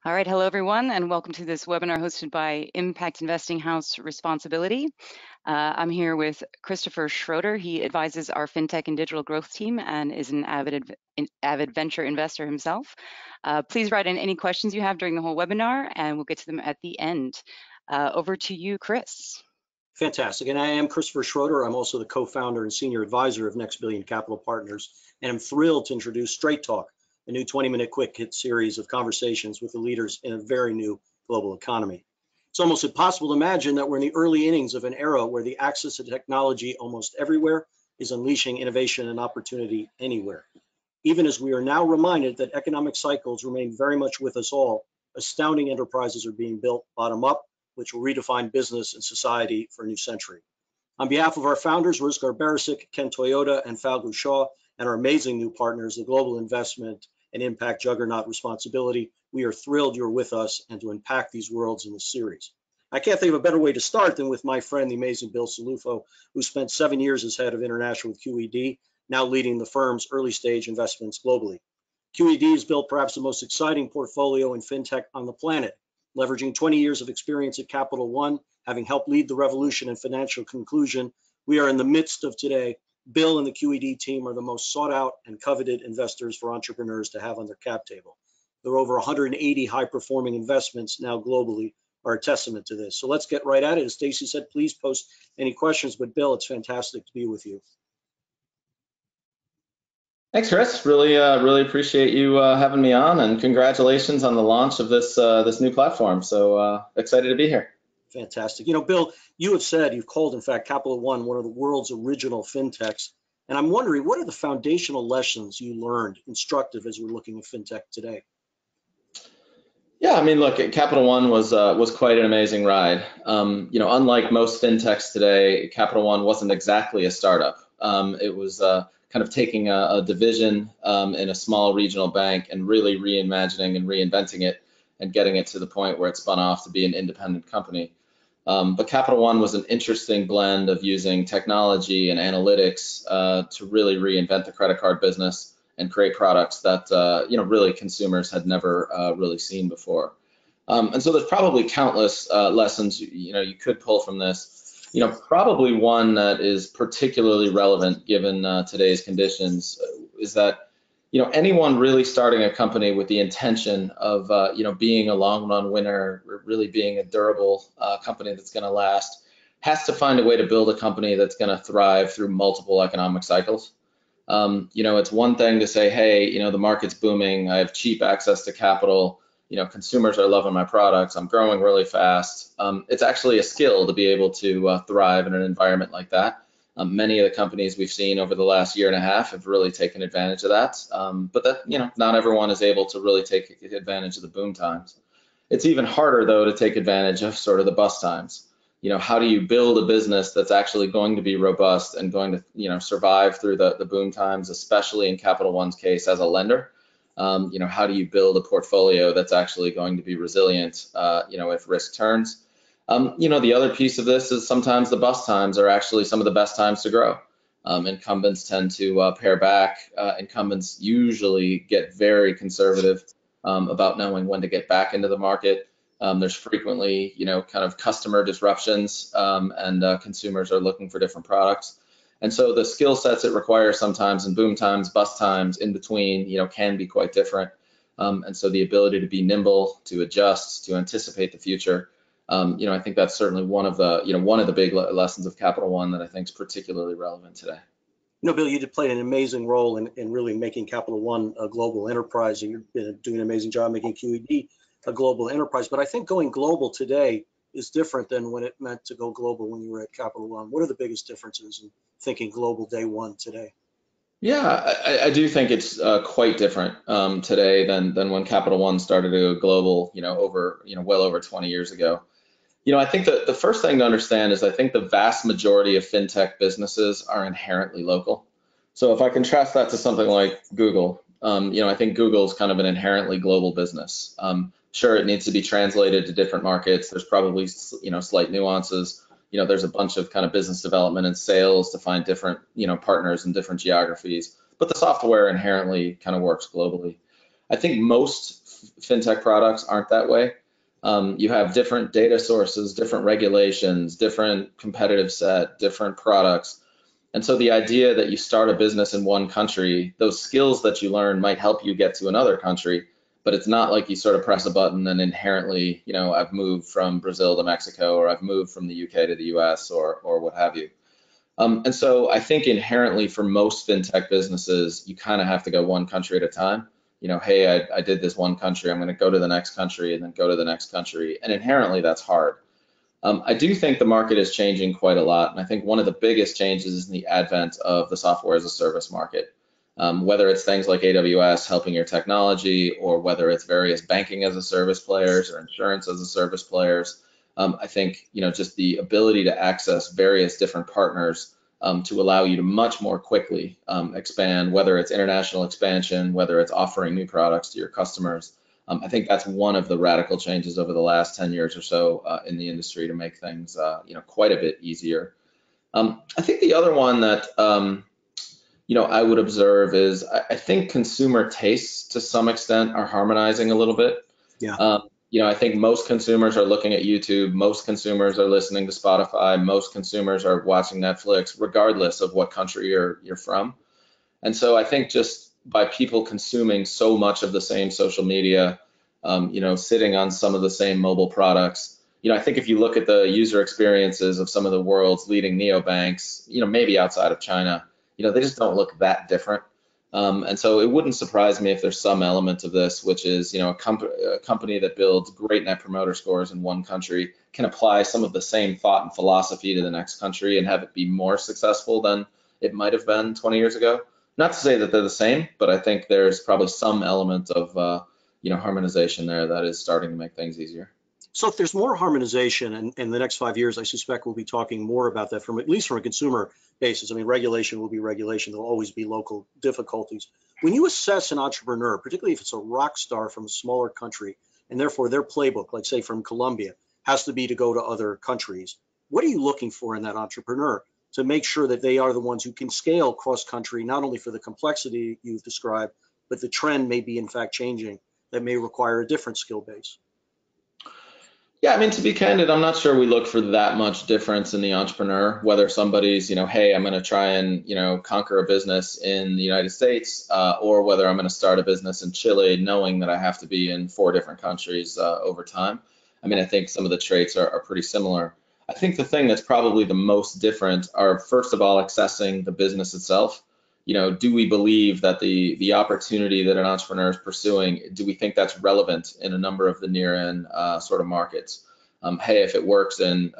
All right, hello everyone, and welcome to this webinar hosted by Impact Investing House Responsibility. I'm here with Christopher Schroeder. He advises our fintech and digital growth team and is an avid venture investor himself. Please write in any questions you have during the whole webinar, and we'll get to them at the end. Over to you, Chris. Fantastic. And I am Christopher Schroeder. I'm also the co-founder and senior advisor of Next Billion Capital Partners. And I'm thrilled to introduce Straight Talk, a new 20-minute quick hit series of conversations with the leaders in a very new global economy. It's almost impossible to imagine that we're in the early innings of an era where the access to technology almost everywhere is unleashing innovation and opportunity anywhere. Even as we are now reminded that economic cycles remain very much with us all, astounding enterprises are being built bottom up, which will redefine business and society for a new century. On behalf of our founders, Roozgar Barisic, Ken Toyota, and Falgu Shaw, and our amazing new partners, the Global Investment and Impact Juggernaut Responsibility, we are thrilled you're with us and to unpack these worlds in this series. I can't think of a better way to start than with my friend, the amazing Bill Cilluffo, who spent 7 years as head of international with QED, now leading the firm's early stage investments globally. QED has built perhaps the most exciting portfolio in fintech on the planet, leveraging 20 years of experience at Capital One, having helped lead the revolution in financial conclusion. We are in the midst of today. Bill and the QED team are the most sought out and coveted investors for entrepreneurs to have on their cap table. There are over 180 high performing investments now globally are a testament to this. So let's get right at it. As Stacy said, please post any questions, but Bill, it's fantastic to be with you. Thanks, Chris. Really appreciate you having me on, and congratulations on the launch of this new platform. So excited to be here. Fantastic. You know, Bill, you have said, you've called, in fact, Capital One one of the world's original fintechs. And I'm wondering, what are the foundational lessons you learned instructive as we're looking at fintech today? Yeah, I mean, look, Capital One was quite an amazing ride. You know, unlike most fintechs today, Capital One wasn't exactly a startup. It was kind of taking a division in a small regional bank and really reimagining and reinventing it and getting it to the point where it spun off to be an independent company. But Capital One was an interesting blend of using technology and analytics to really reinvent the credit card business and create products that you know, really consumers had never really seen before. And so there's probably countless lessons you could pull from this. You know, probably one that is particularly relevant given today's conditions is that anyone really starting a company with the intention of being a long run winner, really being a durable company that's going to last, has to find a way to build a company that's going to thrive through multiple economic cycles. It's one thing to say, hey, the market's booming, I have cheap access to capital, consumers are loving my products, I'm growing really fast. It's actually a skill to be able to thrive in an environment like that. Many of the companies we've seen over the last year and a half have really taken advantage of that, but that not everyone is able to really take advantage of the boom times. It's even harder though to take advantage of sort of the bust times. How do you build a business that's actually going to be robust and going to survive through the boom times, especially in Capital One's case as a lender? How do you build a portfolio that's actually going to be resilient if risk turns? The other piece of this is sometimes the bust times are actually some of the best times to grow. Incumbents tend to pare back. Incumbents usually get very conservative about knowing when to get back into the market. There's frequently, kind of customer disruptions, and consumers are looking for different products. And so the skill sets it requires sometimes in boom times, bust times, in between, can be quite different. And so the ability to be nimble, to adjust, to anticipate the future, I think that's certainly one of the big lessons of Capital One that I think is particularly relevant today. Bill, you did play an amazing role in really making Capital One a global enterprise, and you've been doing an amazing job making QED a global enterprise. But I think going global today is different than when it meant to go global when you were at Capital One. What are the biggest differences in thinking global day one today? Yeah, I do think it's quite different today than when Capital One started to go global, well over 20 years ago. I think that the first thing to understand is I think the vast majority of fintech businesses are inherently local. So if I contrast that to something like Google, I think Google's kind of an inherently global business. Sure, it needs to be translated to different markets. There's probably, slight nuances. There's a bunch of kind of business development and sales to find different, partners in different geographies. But the software inherently kind of works globally. I think most fintech products aren't that way. You have different data sources, different regulations, different competitive set, different products. And so the idea that you start a business in one country, those skills that you learn might help you get to another country, but it's not like you sort of press a button and inherently, I've moved from Brazil to Mexico, or I've moved from the UK to the US, or what have you. And so I think inherently for most fintech businesses, you kind of have to go one country at a time. Hey, I did this one country, I'm going to go to the next country and then go to the next country. And inherently that's hard. I do think the market is changing quite a lot. And I think one of the biggest changes is in the advent of the software as a service market. Whether it's things like AWS helping your technology, or whether it's various banking as a service players or insurance as a service players. I think, just the ability to access various different partners to allow you to much more quickly expand, whether it's international expansion, whether it's offering new products to your customers. I think that's one of the radical changes over the last 10 years or so in the industry to make things, quite a bit easier. I think the other one that, I would observe is I think consumer tastes to some extent are harmonizing a little bit. Yeah. I think most consumers are looking at YouTube, most consumers are listening to Spotify, most consumers are watching Netflix, regardless of what country you're from. And so I think just by people consuming so much of the same social media, sitting on some of the same mobile products, I think if you look at the user experiences of some of the world's leading neobanks, maybe outside of China, they just don't look that different. And so it wouldn't surprise me if there's some element of this, which is, a company that builds great net promoter scores in one country can apply some of the same thought and philosophy to the next country and have it be more successful than it might have been 20 years ago. Not to say that they're the same, but I think there's probably some element of, harmonization there that is starting to make things easier. So if there's more harmonization in the next 5 years, I suspect we'll be talking more about that at least from a consumer basis. I mean, regulation will be regulation. There'll always be local difficulties. When you assess an entrepreneur, particularly if it's a rock star from a smaller country, and therefore their playbook, like say from Colombia, has to be to go to other countries, what are you looking for in that entrepreneur to make sure that they are the ones who can scale cross-country, not only for the complexity you've described, but the trend may be in fact changing that may require a different skill base? Yeah, I mean, to be candid, I'm not sure we look for that much difference in the entrepreneur, whether somebody's, hey, I'm going to try and, conquer a business in the United States, or whether I'm going to start a business in Chile, knowing that I have to be in 4 different countries over time. I mean, I think some of the traits are pretty similar. I think the thing that's probably the most different are, first of all, accessing the business itself. Do we believe that the opportunity that an entrepreneur is pursuing, do we think that's relevant in a number of the near-end sort of markets? Hey, if it works in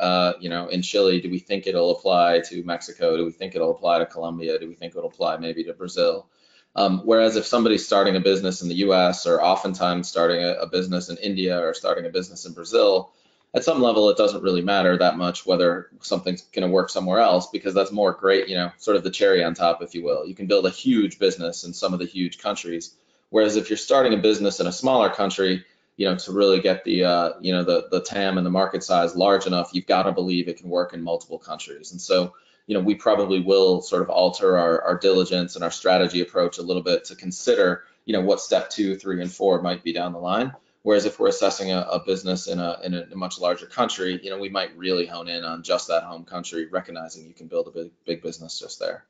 Chile, do we think it'll apply to Mexico? Do we think it'll apply to Colombia? Do we think it'll apply maybe to Brazil? Whereas if somebody's starting a business in the US, or oftentimes starting a business in India, or starting a business in Brazil, at some level, it doesn't really matter that much whether something's going to work somewhere else, because that's more great, sort of the cherry on top, if you will. You can build a huge business in some of the huge countries. Whereas if you're starting a business in a smaller country, to really get the TAM and the market size large enough, you've got to believe it can work in multiple countries. And so, we probably will sort of alter our diligence and our strategy approach a little bit to consider, what step 2, 3, and 4 might be down the line. Whereas if we're assessing a business in a much larger country, we might really hone in on just that home country, recognizing you can build a big business just there.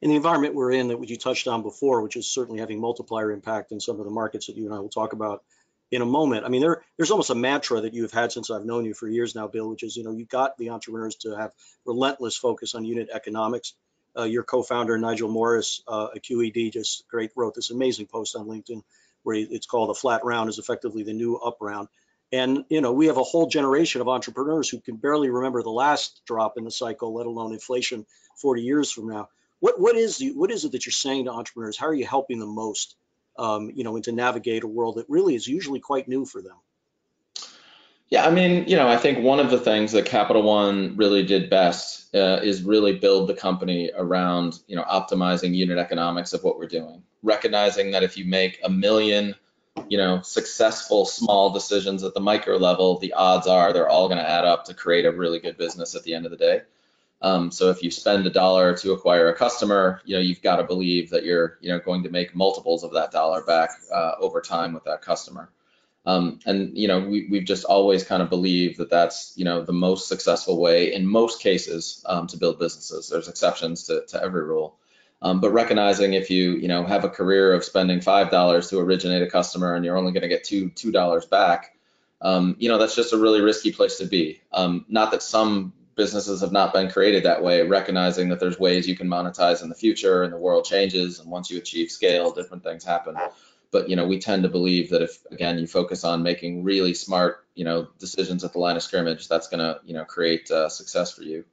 In the environment we're in, that you touched on before, which is certainly having multiplier impact in some of the markets that you and I will talk about in a moment. I mean, there's almost a mantra that you've had since I've known you for years now, Bill, which is, you've got the entrepreneurs to have relentless focus on unit economics. Your co-founder, Nigel Morris at QED, just wrote this amazing post on LinkedIn where it's called "A Flat Round is effectively the new up round." And, we have a whole generation of entrepreneurs who can barely remember the last drop in the cycle, let alone inflation 40 years from now. What is it that you're saying to entrepreneurs? How are you helping them most, and to navigate a world that really is usually quite new for them? Yeah, I mean, I think one of the things that Capital One really did best is really build the company around, optimizing unit economics of what we're doing, recognizing that if you make 1 million, successful small decisions at the micro level, the odds are they're all going to add up to create a really good business at the end of the day. So if you spend $1 to acquire a customer, you've got to believe that you're, going to make multiples of that dollar back over time with that customer. And we've just always kind of believed that that's the most successful way in most cases to build businesses. There's exceptions to every rule. But recognizing if you have a career of spending $5 to originate a customer and you're only going to get $2 back, that's just a really risky place to be. Not that some businesses have not been created that way, recognizing that there's ways you can monetize in the future and the world changes, and once you achieve scale, different things happen. But we tend to believe that if, again, you focus on making really smart decisions at the line of scrimmage, that's going to create success for you.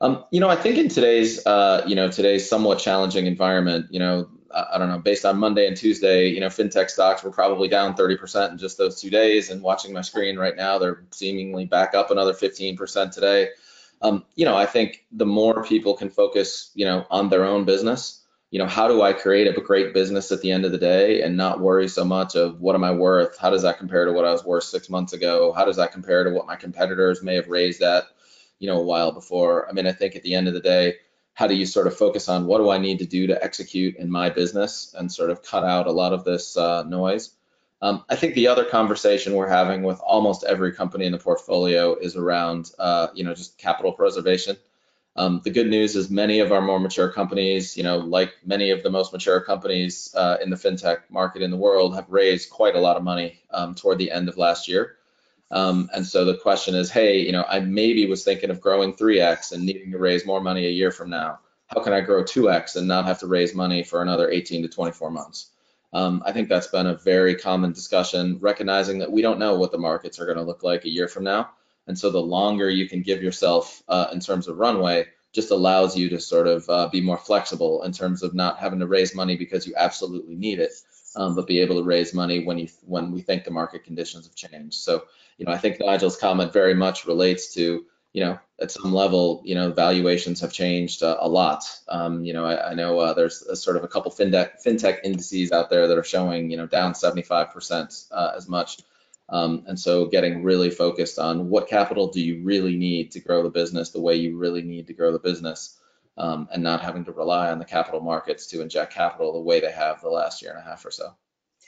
I think in today's somewhat challenging environment, I don't know, based on Monday and Tuesday, fintech stocks were probably down 30% in just those 2 days. And watching my screen right now, they're seemingly back up another 15% today. I think the more people can focus, on their own business, how do I create a great business at the end of the day and not worry so much of what am I worth? How does that compare to what I was worth 6 months ago? How does that compare to what my competitors may have raised at, a while before? I mean, I think at the end of the day, how do you sort of focus on what do I need to do to execute in my business and sort of cut out a lot of this noise? I think the other conversation we're having with almost every company in the portfolio is around, just capital preservation. The good news is many of our more mature companies, like many of the most mature companies in the fintech market in the world, have raised quite a lot of money toward the end of last year. And so the question is, hey, I maybe was thinking of growing 3x and needing to raise more money a year from now. How can I grow 2x and not have to raise money for another 18 to 24 months? I think that's been a very common discussion, recognizing that we don't know what the markets are going to look like a year from now. And so the longer you can give yourself in terms of runway just allows you to sort of be more flexible in terms of not having to raise money because you absolutely need it, but be able to raise money when we think the market conditions have changed. So, I think Nigel's comment very much relates to, at some level, valuations have changed a lot. I know there's sort of a couple fintech indices out there that are showing, down 75% as much. And so getting really focused on what capital do you really need to grow the business the way you really need to grow the business, and not having to rely on the capital markets to inject capital the way they have the last year and a half or so.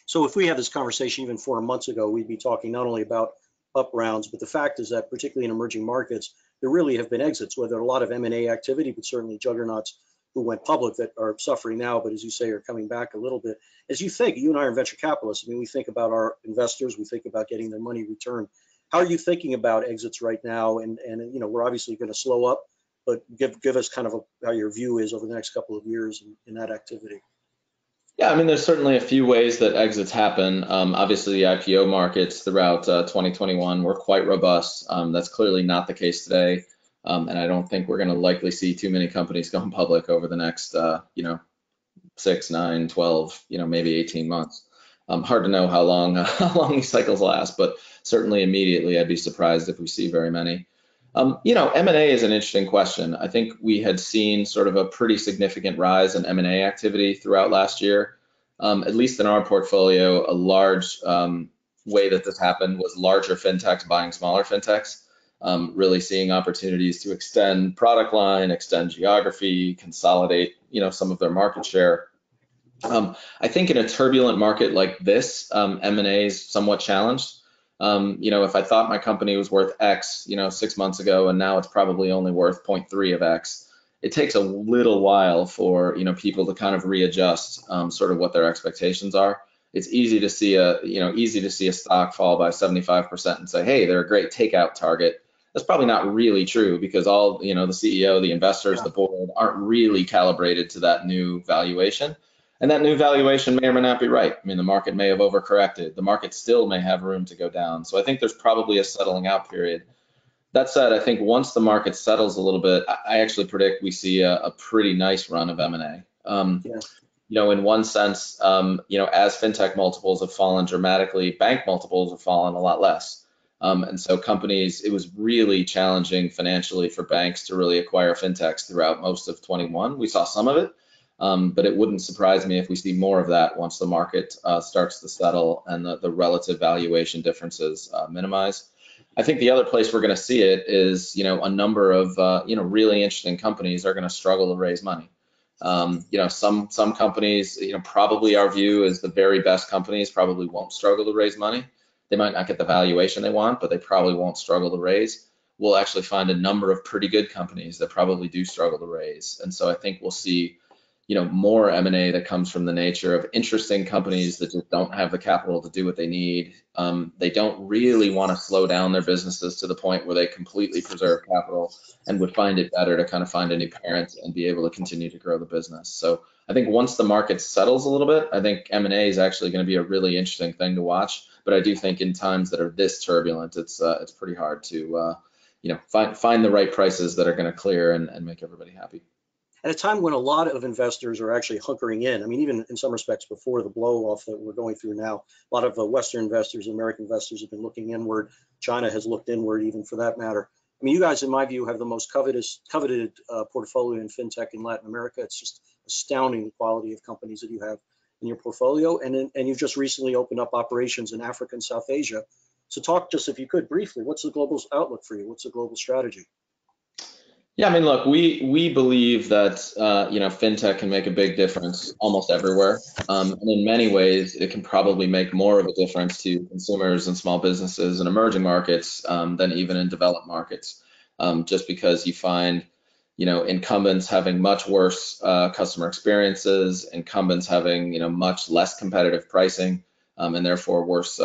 So if we had this conversation even 4 months ago, we'd be talking not only about up rounds, but the fact is that particularly in emerging markets, there really have been exits, whether a lot of M&A activity, but certainly juggernauts who went public that are suffering now, but as you say, are coming back a little bit. As you think, you and I are venture capitalists. I mean, we think about our investors, we think about getting their money returned. How are you thinking about exits right now? And we're obviously going to slow up, but give us kind of how your view is over the next couple of years in that activity. Yeah, I mean, there's certainly a few ways that exits happen. Obviously, the IPO markets throughout 2021 were quite robust. That's clearly not the case today. And I don't think we're going to likely see too many companies going public over the next, 6, 9, 12, maybe 18 months. Hard to know how long these cycles last, but certainly immediately I'd be surprised if we see very many. M&A is an interesting question. I think we had seen sort of a pretty significant rise in M&A activity throughout last year. At least in our portfolio, a large way that this happened was larger fintechs buying smaller fintechs, really seeing opportunities to extend product line, extend geography, consolidate, some of their market share. I think in a turbulent market like this, M&A is somewhat challenged. If I thought my company was worth X, 6 months ago, and now it's probably only worth 0.3 of X, it takes a little while for, people to kind of readjust sort of what their expectations are. It's easy to see a stock fall by 75% and say, hey, they're a great takeout target. That's probably not really true because all, the CEO, the investors, the board aren't really calibrated to that new valuation. And that new valuation may or may not be right. I mean, the market may have overcorrected. The market still may have room to go down. So I think there's probably a settling out period. That said, I think once the market settles a little bit, I actually predict we see a pretty nice run of M&A. In one sense, as fintech multiples have fallen dramatically, bank multiples have fallen a lot less. And so companies, it was really challenging financially for banks to really acquire fintechs throughout most of 21. We saw some of it. But it wouldn't surprise me if we see more of that once the market starts to settle and the relative valuation differences minimize. I think the other place we're going to see it is, a number of, really interesting companies are going to struggle to raise money. Some companies, probably our view is the very best companies probably won't struggle to raise money. they might not get the valuation they want, but they probably won't struggle to raise. We'll actually find a number of pretty good companies that probably do struggle to raise. And so I think we'll see, more M&A that comes from the nature of interesting companies that just don't have the capital to do what they need. They don't really want to slow down their businesses to the point where they completely preserve capital and would find it better to kind of find a new parent and be able to continue to grow the business. So I think once the market settles a little bit, I think M&A is actually going to be a really interesting thing to watch. But I do think in times that are this turbulent, it's pretty hard to find the right prices that are going to clear and make everybody happy. At a time when a lot of investors are actually hunkering in, I mean, even in some respects before the blow off that we're going through now, a lot of Western investors, American investors have been looking inward. China has looked inward, even for that matter. I mean, you guys, in my view, have the most coveted portfolio in fintech in Latin America. It's just astounding the quality of companies that you have in your portfolio. And you've just recently opened up operations in Africa and South Asia. So talk just, if you could, briefly, what's the global outlook for you? What's the global strategy? Yeah, I mean, look, we believe that fintech can make a big difference almost everywhere, and in many ways, it can probably make more of a difference to consumers and small businesses in emerging markets than even in developed markets, just because you find incumbents having much worse customer experiences, incumbents having much less competitive pricing, and therefore worse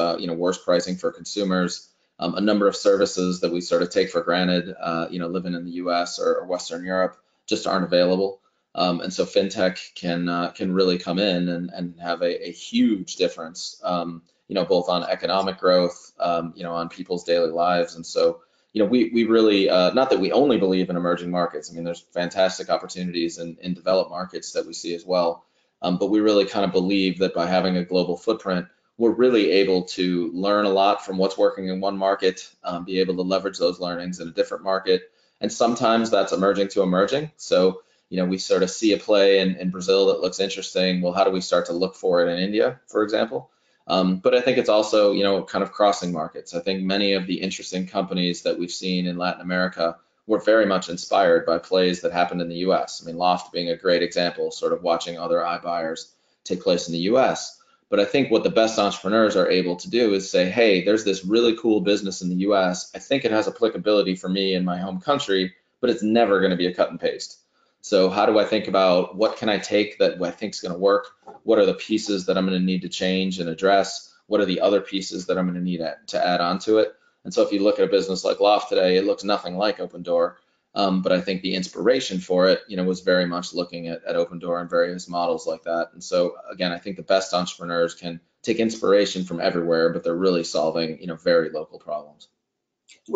pricing for consumers. A number of services that we sort of take for granted, living in the U.S. or Western Europe, just aren't available. And so fintech can really come in and have a huge difference, both on economic growth, on people's daily lives. And so, we really, not that we only believe in emerging markets. I mean, there's fantastic opportunities in developed markets that we see as well. But we really kind of believe that by having a global footprint, we're really able to learn a lot from what's working in one market, be able to leverage those learnings in a different market. And sometimes that's emerging to emerging. So, we sort of see a play in Brazil that looks interesting. Well, how do we start to look for it in India, for example? But I think it's also, kind of crossing markets. I think many of the interesting companies that we've seen in Latin America were very much inspired by plays that happened in the US. I mean, Loft being a great example, sort of watching other iBuyers take place in the US. But I think what the best entrepreneurs are able to do is say, hey, there's this really cool business in the US. I think it has applicability for me in my home country, but it's never going to be a cut and paste. So how do I think about what can I take that I think is going to work? What are the pieces that I'm going to need to change and address? What are the other pieces that I'm going to need to add on to it? And so if you look at a business like Loft today, it looks nothing like Open Door. But I think the inspiration for it, was very much looking at Open Door and various models like that. And so again, I think the best entrepreneurs can take inspiration from everywhere, but they're really solving, very local problems.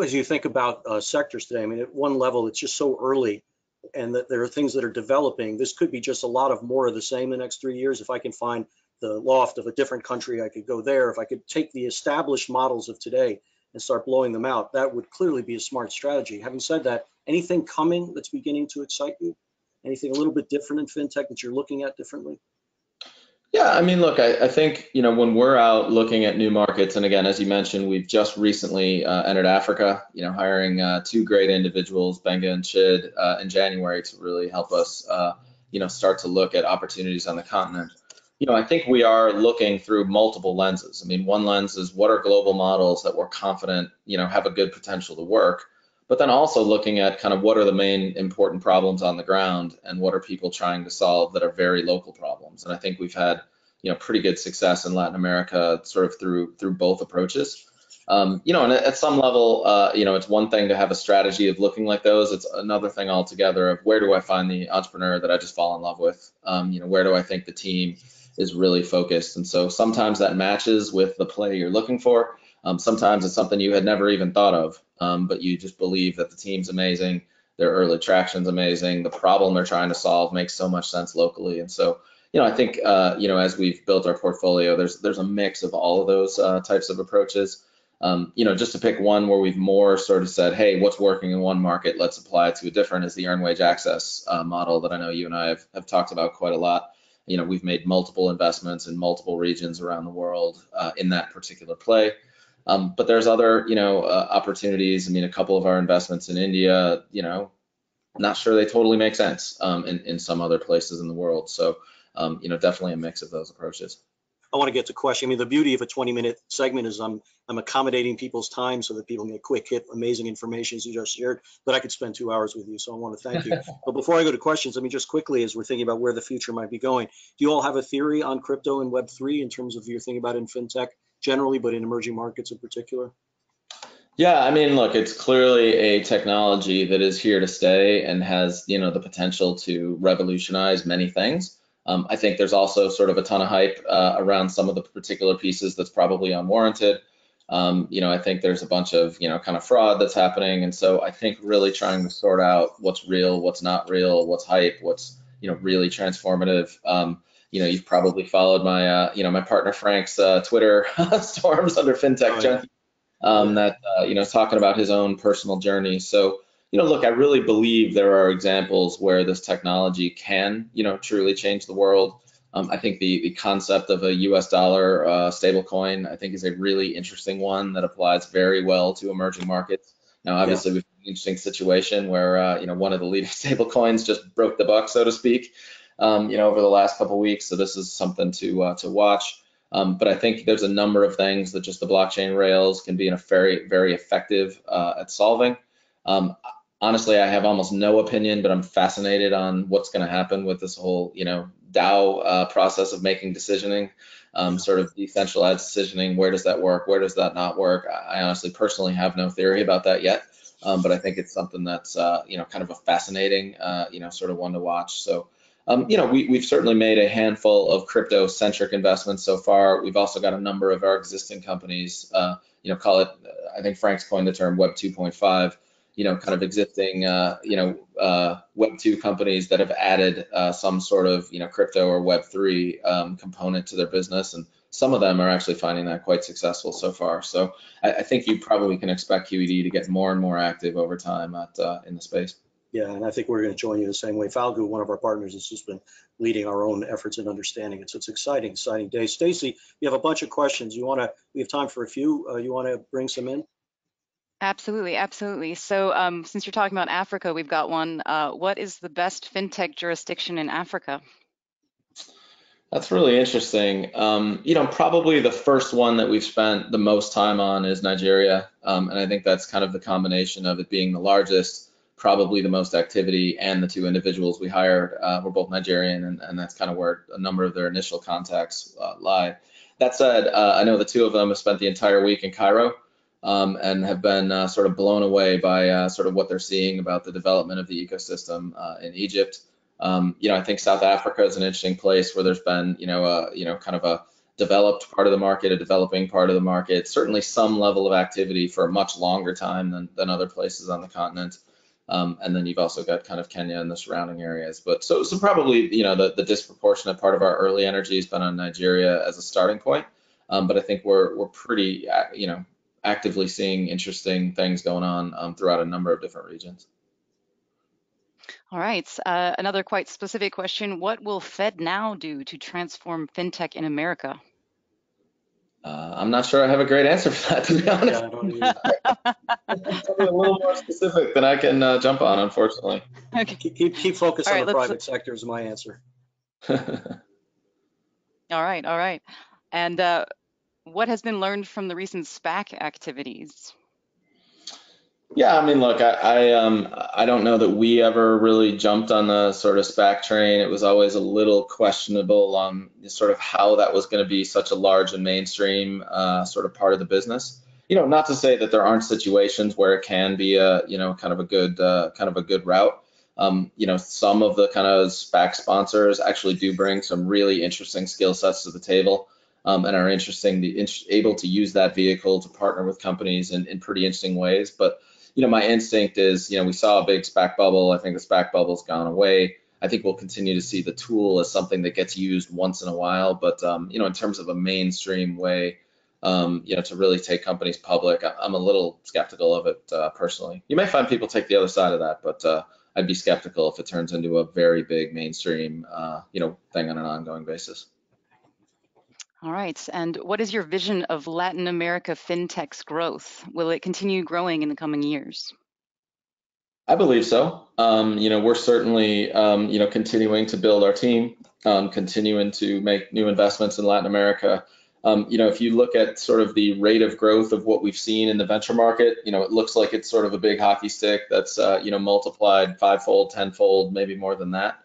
As you think about sectors today, I mean, at one level, it's just so early, and that there are things that are developing. This could be just a lot of more of the same the next 3 years. If I can find the Loft of a different country, I could go there. If I could take the established models of today and start blowing them out, that would clearly be a smart strategy. Having said that, anything coming that's beginning to excite you? Anything a little bit different in fintech that you're looking at differently? Yeah, I mean, look, I think, when we're out looking at new markets, and again, as you mentioned, we've just recently entered Africa, hiring 2 great individuals, Benga and Chid, in January to really help us, start to look at opportunities on the continent. I think we are looking through multiple lenses. I mean, one lens is what are global models that we're confident, have a good potential to work, but then also looking at kind of what are the main important problems on the ground and what are people trying to solve that are very local problems. And I think we've had, pretty good success in Latin America sort of through both approaches. And at some level, it's one thing to have a strategy of looking like those. It's another thing altogether of where do I find the entrepreneur that I just fall in love with? Where do I think the team is really focused? And so sometimes that matches with the play you're looking for. Sometimes it's something you had never even thought of, but you just believe that the team's amazing, their early traction's amazing, the problem they're trying to solve makes so much sense locally. And so, I think, as we've built our portfolio, there's a mix of all of those types of approaches. Just to pick one where we've more sort of said, hey, what's working in one market, let's apply it to a different, is the earned wage access model that I know you and I have talked about quite a lot. We've made multiple investments in multiple regions around the world in that particular play. But there's other, opportunities. I mean, a couple of our investments in India, not sure they totally make sense in some other places in the world. So, definitely a mix of those approaches. I want to get to question. I mean, the beauty of a 20-minute segment is I'm accommodating people's time so that people can get quick hit, amazing information as you just shared, but I could spend 2 hours with you. So I want to thank you. But before I go to questions, let me just quickly, as we're thinking about where the future might be going, do you all have a theory on crypto and Web3 in terms of your thinking about it in fintech generally, but in emerging markets in particular? Yeah, I mean, look, it's clearly a technology that is here to stay and has, the potential to revolutionize many things. I think there's also sort of a ton of hype around some of the particular pieces that's probably unwarranted. I think there's a bunch of, kind of fraud that's happening. And so I think really trying to sort out what's real, what's not real, what's hype, what's, really transformative. You've probably followed my, my partner Frank's Twitter storms under FinTech Oh, Junkie. Talking about his own personal journey. So, look, I really believe there are examples where this technology can, truly change the world. I think the concept of a US dollar stable coin, I think, is a really interesting one that applies very well to emerging markets. Now, obviously, we've had an interesting situation where, one of the leading stable coins just broke the buck, so to speak, over the last couple of weeks. So this is something to watch. But I think there's a number of things that just the blockchain rails can be very, very effective at solving. Honestly, I have almost no opinion, but I'm fascinated on what's going to happen with this whole, DAO process of making decisioning, sort of decentralized decisioning. Where does that work? Where does that not work? I honestly, personally have no theory about that yet, but I think it's something that's, kind of a fascinating, sort of one to watch. So. We've certainly made a handful of crypto-centric investments so far. We've also got a number of our existing companies, call it, I think Frank's coined the term Web 2.5, kind of existing, Web 2 companies that have added some sort of, crypto or Web 3 component to their business. And some of them are actually finding that quite successful so far. So I think you probably can expect QED to get more and more active over time in the space. Yeah, and I think we're going to join you the same way. Falgu, one of our partners, has just been leading our own efforts in understanding it. So it's exciting, exciting day. Stacy, you have a bunch of questions. We have time for a few. You want to bring some in? Absolutely, absolutely. So since you're talking about Africa, we've got one. What is the best fintech jurisdiction in Africa? That's really interesting. Probably the first one that we've spent the most time on is Nigeria. And I think that's kind of the combination of it being the largest, probably the most activity, and the two individuals we hired were both Nigerian, and that's kind of where a number of their initial contacts lie. That said, I know the two of them have spent the entire week in Cairo and have been sort of blown away by sort of what they're seeing about the development of the ecosystem in Egypt. I think South Africa is an interesting place where there's been, kind of a developed part of the market, a developing part of the market, certainly some level of activity for a much longer time than other places on the continent. And then you've also got kind of Kenya and the surrounding areas. But so probably, the disproportionate part of our early energy has been on Nigeria as a starting point. But I think we're pretty, actively seeing interesting things going on throughout a number of different regions. All right. Another quite specific question. What will FedNow do to transform fintech in America? I'm not sure I have a great answer for that, to be honest. Yeah, I don't either. Something a little more specific than I can jump on, unfortunately. Okay. Keep focused on right, the private sector is my answer. All right, all right. And what has been learned from the recent SPAC activities? Yeah, I mean, look, I don't know that we ever really jumped on the sort of SPAC train. It was always a little questionable on sort of how that was going to be such a large and mainstream sort of part of the business. Not to say that there aren't situations where it can be a kind of a good route. Some of the kind of SPAC sponsors actually do bring some really interesting skill sets to the table. And are able to use that vehicle to partner with companies in pretty interesting ways. But my instinct is, we saw a big SPAC bubble. I think the SPAC bubble's gone away. I think we'll continue to see the tool as something that gets used once in a while. But, in terms of a mainstream way, to really take companies public, I'm a little skeptical of it personally. You may find people take the other side of that, but I'd be skeptical if it turns into a very big mainstream, thing on an ongoing basis. All right. And what is your vision of Latin America fintech's growth? Will it continue growing in the coming years? I believe so. We're certainly, continuing to build our team, continuing to make new investments in Latin America. If you look at sort of the rate of growth of what we've seen in the venture market, it looks like it's sort of a big hockey stick that's, multiplied fivefold, tenfold, maybe more than that.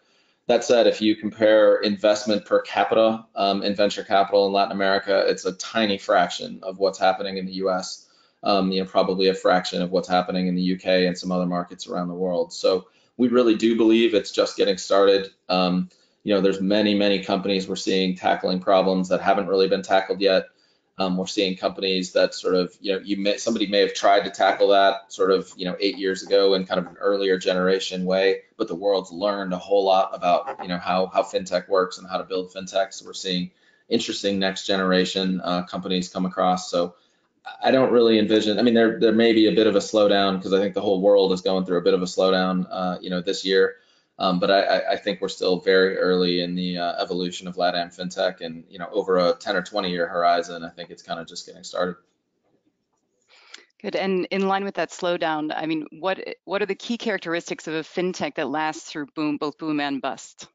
That said, if you compare investment per capita in venture capital in Latin America, it's a tiny fraction of what's happening in the US. Probably a fraction of what's happening in the UK and some other markets around the world. So we really do believe it's just getting started. There's many companies we're seeing tackling problems that haven't really been tackled yet. We're seeing companies that sort of, somebody may have tried to tackle that sort of, 8 years ago in kind of an earlier generation way, but the world's learned a whole lot about, how fintech works and how to build fintech. So we're seeing interesting next generation companies come across. So I don't really envision, there may be a bit of a slowdown because I think the whole world is going through a bit of a slowdown, this year. But I think we're still very early in the evolution of LatAm fintech, and over a 10 or 20 year horizon, I think it's kind of just getting started. Good. And in line with that slowdown, what are the key characteristics of a fintech that lasts through both boom and bust?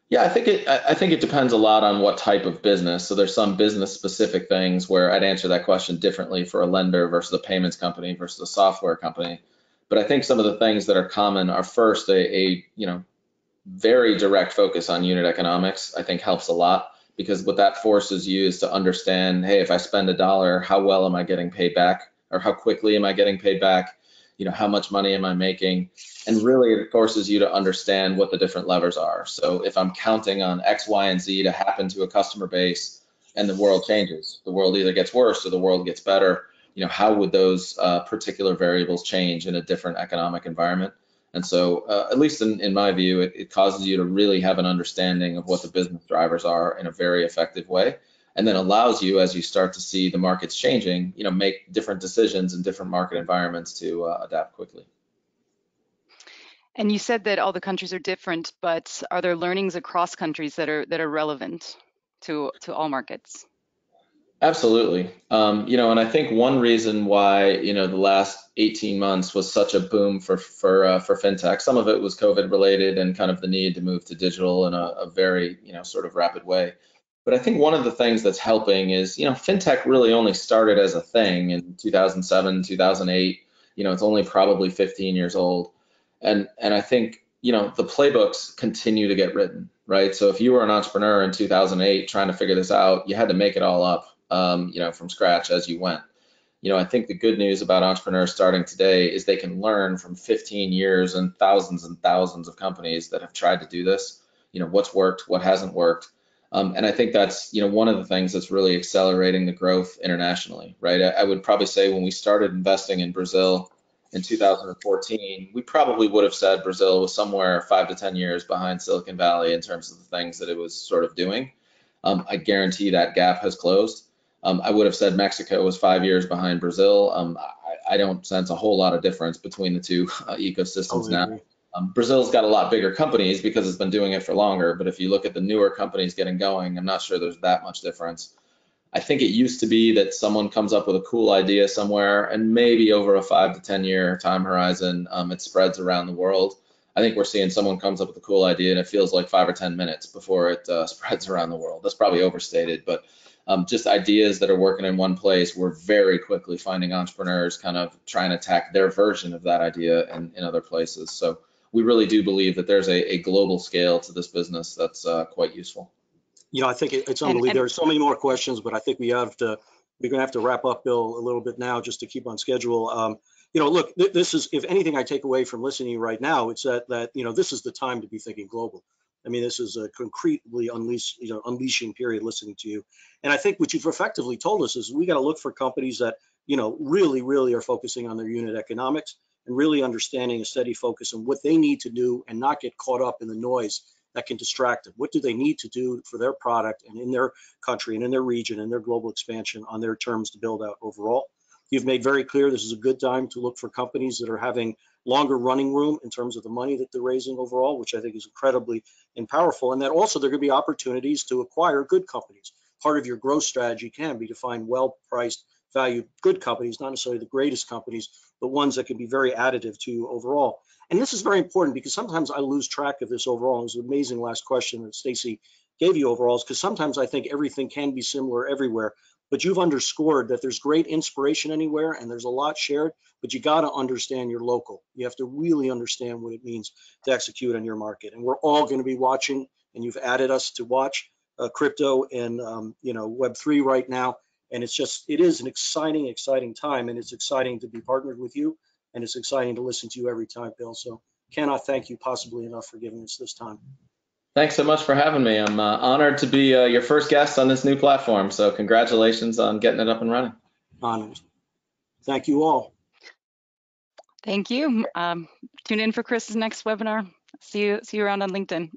Yeah, I think it depends a lot on what type of business. So there's some business specific things where I'd answer that question differently for a lender versus a payments company versus a software company. But I think some of the things that are common are first a very direct focus on unit economics. I think helps a lot because what that forces you is to understand, hey, if I spend $1, how well am I getting paid back, or how quickly am I getting paid back? How much money am I making? And really it forces you to understand what the different levers are. So if I'm counting on X, Y, and Z to happen to a customer base and the world changes, the world either gets worse or the world gets better, how would those particular variables change in a different economic environment? And so at least in my view, it causes you to really have an understanding of what the business drivers are in a very effective way. And then allows you, as you start to see the markets changing, make different decisions in different market environments to adapt quickly. And you said that all the countries are different, but are there learnings across countries that are relevant to all markets? Absolutely. And I think one reason why, the last 18 months was such a boom for fintech, some of it was COVID related and kind of the need to move to digital in a very, sort of rapid way. But I think one of the things that's helping is, fintech really only started as a thing in 2007, 2008. It's only probably 15 years old. And I think, the playbooks continue to get written, right? So if you were an entrepreneur in 2008 trying to figure this out, you had to make it all up, from scratch as you went. I think the good news about entrepreneurs starting today is they can learn from 15 years and thousands of companies that have tried to do this, what's worked, what hasn't worked. And I think that's, one of the things that's really accelerating the growth internationally, right? I would probably say when we started investing in Brazil in 2014, we probably would have said Brazil was somewhere 5 to 10 years behind Silicon Valley in terms of the things that it was sort of doing. I guarantee that gap has closed. I would have said Mexico was 5 years behind Brazil. I don't sense a whole lot of difference between the two ecosystems now. Brazil's got a lot bigger companies because it's been doing it for longer, but if you look at the newer companies getting going, I'm not sure there's that much difference. I think it used to be that someone comes up with a cool idea somewhere and maybe over a 5 to 10 year time horizon, it spreads around the world. I think we're seeing someone comes up with a cool idea and it feels like 5 or 10 minutes before it spreads around the world. That's probably overstated, but just ideas that are working in one place, we're very quickly finding entrepreneurs kind of trying to attack their version of that idea in other places. So we really do believe that there's a global scale to this business that's quite useful. I think it's unbelievable. There are so many more questions, but I think we're going to have to wrap up, Bill, a little bit now just to keep on schedule. Look, this is, if anything I take away from listening to you right now, it's that this is the time to be thinking global. This is a concretely unleashing period listening to you. And I think what you've effectively told us is we got to look for companies that, really are focusing on their unit economics and really understanding a steady focus on what they need to do and not get caught up in the noise that can distract them. What do they need to do for their product and in their country and in their region and their global expansion on their terms to build out overall? You've made very clear this is a good time to look for companies that are having longer running room in terms of the money that they're raising overall, which I think is incredibly and powerful. And that also there are going to be opportunities to acquire good companies. Part of your growth strategy can be to find well-priced, valued, good companies, not necessarily the greatest companies, but ones that can be very additive to you overall. And this is very important because sometimes I lose track of this overall. It was an amazing last question that Stacy gave you overalls, because sometimes I think everything can be similar everywhere, but you've underscored that there's great inspiration anywhere and there's a lot shared, but you got to understand your local. You have to really understand what it means to execute on your market. And we're all going to be watching, and you've added us to watch crypto and Web3 right now. And it is an exciting time, and it's exciting to be partnered with you, and it's exciting to listen to you every time, Bill. So cannot thank you possibly enough for giving us this time. Thanks so much for having me. I'm honored to be your first guest on this new platform. So congratulations on getting it up and running. Honored. Thank you all. Thank you. Tune in for Chris's next webinar. See you around on LinkedIn.